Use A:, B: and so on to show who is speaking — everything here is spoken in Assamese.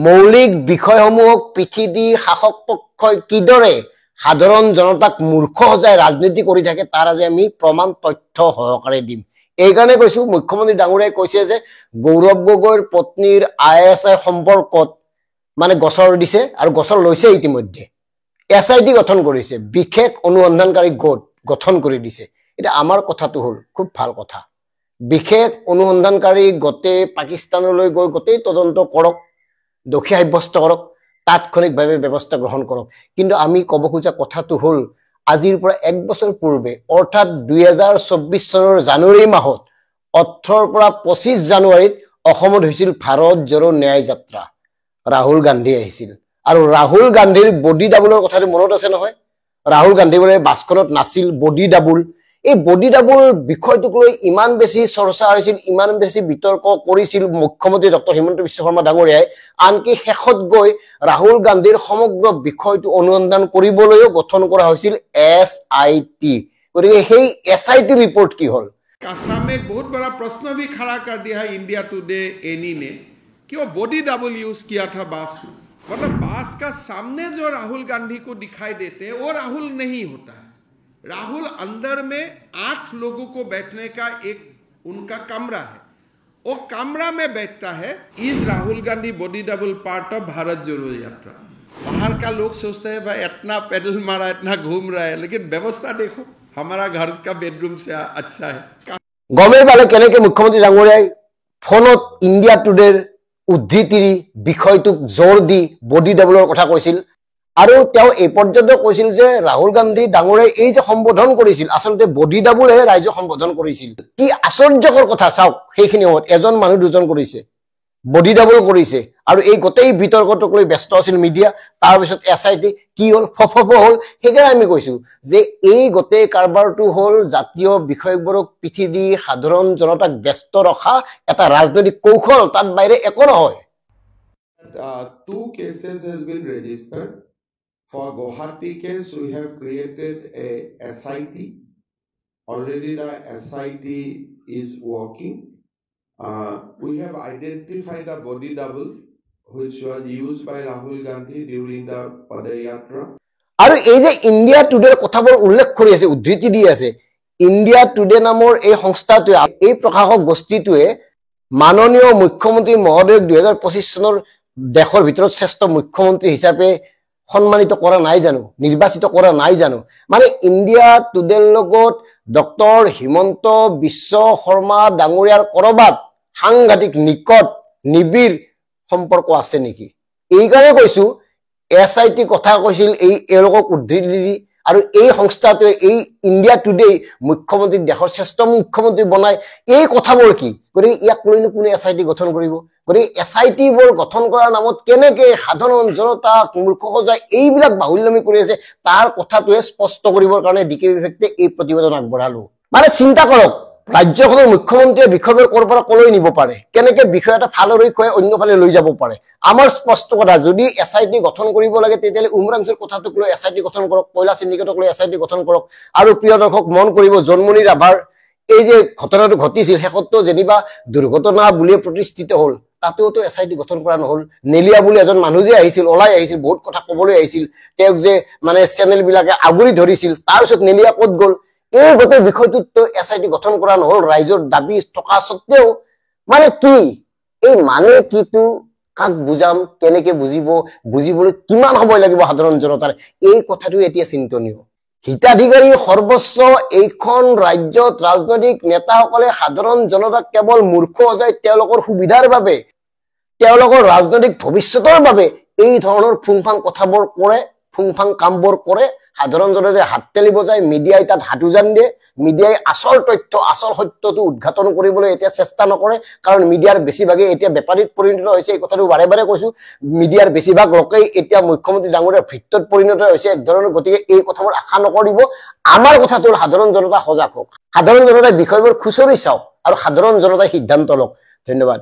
A: মৌলিক বিষয়সমূহক পিঠি দি শাসক পক্ষই কিদৰে সাধাৰণ জনতাক মূৰ্খ সজাই ৰাজনীতি কৰি থাকে তাৰ আজি আমি প্ৰমাণ তথ্য সহকাৰে দিম। এই কাৰণে কৈছো মুখ্যমন্ত্ৰী ডাঙৰীয়াই কৈছে যে গৌৰৱ গগৈৰ পত্নীৰ ISI সম্পৰ্কত মানে গছৰ দিছে আৰু গছৰ লৈছে ইতিমধ্যে SIT গঠন কৰিছে, বিশেষ অনুসন্ধানকাৰী গোট গঠন কৰি দিছে। এটা আমাৰ কথাটো হল খুব ভাল কথা, বিশেষ অনুসন্ধানকাৰী গোটে পাকিস্তানলৈ গৈ গোটেই তদন্ত কৰক, দোষী সাব্যস্ত কৰক, তাৎক্ষণিকভাৱে ব্যৱস্থা গ্ৰহণ কৰক। কিন্তু আমি ক'ব খোজা কথাটো হল আজিৰ পৰা 1 বছৰ পূৰ্বে অৰ্থাৎ 2024 চনৰ জানুৱাৰী মাহত 18 পৰা 25 জানুৱাৰীত অসমত হৈছিল ভাৰত জোড়ো ন্যায় যাত্ৰা। ৰাহুল গান্ধী আহিছিল আৰু ৰাহুল গান্ধীৰ বডি ডাবুলৰ কথাটো মনত আছে নহয়। ৰাহুল গান্ধী বোলে বাছখনত নাছিল, বডি ডাবুল। এই বডি ডাবুল বিষয়টোক লৈ ইমান বেছি চৰ্চা হৈছিল, ইমান বেছি বিতৰ্ক কৰিছিল মুখ্যমন্ত্ৰী ডক্টৰ হিমন্ত বিশ্ব শৰ্মা ডাঙৰীয়াই, আনকি শেষত গৈ ৰাহুল গান্ধীৰ সমগ্ৰ বিষয়টো অনুসন্ধান কৰিবলৈও গঠন কৰা হৈছিল SIT। গতিকে সেই SIT रिपोर्ट की हल?
B: कासा में एक बहुत बड़ा प्रश्न भी खड़ा कर दिया है इंडिया टुडे एनी ने कि वो बॉडी डबल यूज किया था बास में। मतलब बास का सामने जो राहुल गांधी को दिखाई देते हैं वो राहुल नहीं होता है। राहुल अंदर में 8 लोगों को बैठने का एक उनका कमरा है, वो कमरा में बैठता है। Is Rahul Gandhi body double part of Bharat जोड़ो यात्रा? बाहर का लोग सोचते हैं भाई इतना पेडल मारा, इतना घूम रहा है, लेकिन व्यवस्था देखो हमारा घर का बेडरूम से अच्छा है।
A: गमे पाले केनेके मुख्यमंत्री डांगरियाय फोनत इंडिया टुडेर उद्धृतिर বিষয়টোক জোৰ দি বডি ডাবলৰ কথা কৈছিল আৰু তেওঁ এই পৰ্যন্ত কৈছিল যে ৰাহুল গান্ধী ডাঙৰীয়াই এই যে সম্বোধন কৰিছিল আসলতে বডি ডাবলহে ৰাজ্য সম্বোধন কৰিছিল। কি আশ্চৰ্যকৰ কথা চাওক, সেইখিনি সময়ত এজন মানুহ দুজন কৰিছে, বডি ডাবল কৰিছে আৰু এই গোটেই বিতৰ্কটোক লৈ ব্যস্ত আছিল মিডিয়া। তাৰ পিছত SIT কি হল, ফফফ হল। সেইকাৰণে আমি কৈছো যে এই গোটেই কাৰবাৰটো হল জাতীয় বিষয়বোৰক পিঠি দি সাধাৰণ জনতাক ব্যস্ত ৰখা এটা ৰাজনৈতিক কৌশল, তাত বাইৰে একো নহয়।
B: 2 cases has been registered. For Guwahati case, we have created a SIT. Already the SIT is working. We have identified a body double which was used by Rahul Gandhi during the Padayatra.
A: আৰু এই যে ইন্ডিয়া টুডেৰ কথাবোৰ উল্লেখ কৰি আছে, উদ্ধৃতি দি আছে, ইন্ডিয়া টুডে নামৰ এই সংস্থাটোৱে, এই প্ৰশাসক গোষ্ঠীটোৱে মাননীয় মুখ্যমন্ত্ৰী মহোদয়ক 2025 চনৰ দেশৰ ভিতৰত শ্ৰেষ্ঠ মুখ্যমন্ত্ৰী হিচাপে সম্মানিত কৰা নাই জানো, নিৰ্বাচিত কৰা নাই জানো? মানে ইন্ডিয়া টুডেৰ লগত ডক্টৰ হিমন্ত বিশ্ব শৰ্মা ডাঙৰীয়াৰ কৰবাত সাংঘাতিক নিকট নিবিড় সম্পৰ্ক আছে নেকি? এই কাৰণে কৈছো SIT কথা কৈছিল এই এওঁলোকক উদ্ধৃতি দি, আৰু এই সংস্থাটোৱে এই ইন্ডিয়া টুডে মুখ্যমন্ত্ৰীক দেশৰ শ্ৰেষ্ঠ মুখ্যমন্ত্ৰী বনাই এই কথাবোৰ কি? গতিকে ইয়াক লৈনো কোনে SIT গঠন কৰিব? গতিকে SIT বোৰ গঠন কৰাৰ নামত কেনেকে সাধাৰণ জনতাক মূৰ্খ সজাই এইবিলাক বাহুল্যমি কৰি আছে তাৰ কথাটোৱে স্পষ্ট কৰিবৰ কাৰণে ডিকে বিভাগে এই প্ৰতিবেদন আগবঢ়ালো। মানে চিন্তা কৰক, ৰাজ্যখনৰ মুখ্যমন্ত্ৰীয়ে বিষয়বোৰ কৰবাৰ কলৈ নিব পাৰে, কেনেকে বিষয় এটা ফালৰি খুৱাই অন্যফালে লৈ যাব পাৰে। আমাৰ স্পষ্ট কথা, যদি SIT গঠন কৰিব লাগে তেতিয়াহ'লে উমৰাংচুৰ কথাটোক লৈ SIT গঠন কৰক, কয়লা সিন্ডিকেটক লৈ SIT গঠন কৰক। আৰু প্ৰিয় দৰ্শক মন কৰিব, জন্মনি ৰাভাৰ এই যে ঘটনাটো ঘটিছিল শেষতটো যেনিবা দুৰ্ঘটনা বুলিয়ে প্ৰতিষ্ঠিত হল, তাতেওতো SIT গঠন কৰা নহল। নেলিয়া বুলি এজন মানুহ যে আহিছিল, ওলাই আহিছিল, বহুত কথা কবলৈ আহিছিল, তেওঁক যে মানে চেনেল বিলাকে আগুৰি ধৰিছিল, তাৰপিছত নেলিয়া ক'ত গ'ল? এই গোটেই বিষয়টোতো SIT গঠন কৰা নহল, ৰাইজৰ দাবী থকা সত্ত্বেও। মানে কি এই মানে কিটো কাক বুজাম, কেনেকে বুজিব, বুজিবলৈ কিমান সময় লাগিব সাধাৰণ জনতাৰ, এই কথাটো এতিয়া চিন্তনীয়। হিতাধিকাৰী সৰ্বোচ্চ এইখন ৰাজ্যত ৰাজনৈতিক নেতাসকলে সাধাৰণ জনতাক কেৱল মূৰ্খ সজাই তেওঁলোকৰ সুবিধাৰ বাবে, তেওঁলোকৰ ৰাজনৈতিক ভৱিষ্যতৰ বাবে এই ধৰণৰ ফুংফাং কথাবোৰ কৰে, ফুংফাং কামবোৰ কৰে। সাধাৰণ জনতাই হাত তেলি বজাই, মিডিয়াই তাত হাত উজান দিয়ে। মিডিয়াই আচল তথ্য, আচল সত্যটো উদ্ঘাটন কৰিবলৈ এতিয়া চেষ্টা নকৰে, কাৰণ মিডিয়াৰ বেছিভাগে এতিয়া বেপাৰীত পৰিণত হৈছে। এই কথাটো বাৰে বাৰে কৈছো, মিডিয়াৰ বেছিভাগ লোকেই এতিয়া মুখ্যমন্ত্ৰী ডাঙৰীয়াৰ ভিত্তত পৰিণত হৈছে এক ধৰণৰ। গতিকে এই কথাবোৰ আশা নকৰিব। আমাৰ কথাটো সাধাৰণ জনতা সজাগ হওক, সাধাৰণ জনতাই বিষয়বোৰ খুচৰি চাওক আৰু সাধাৰণ জনতাই সিদ্ধান্ত লওক। ধন্যবাদ।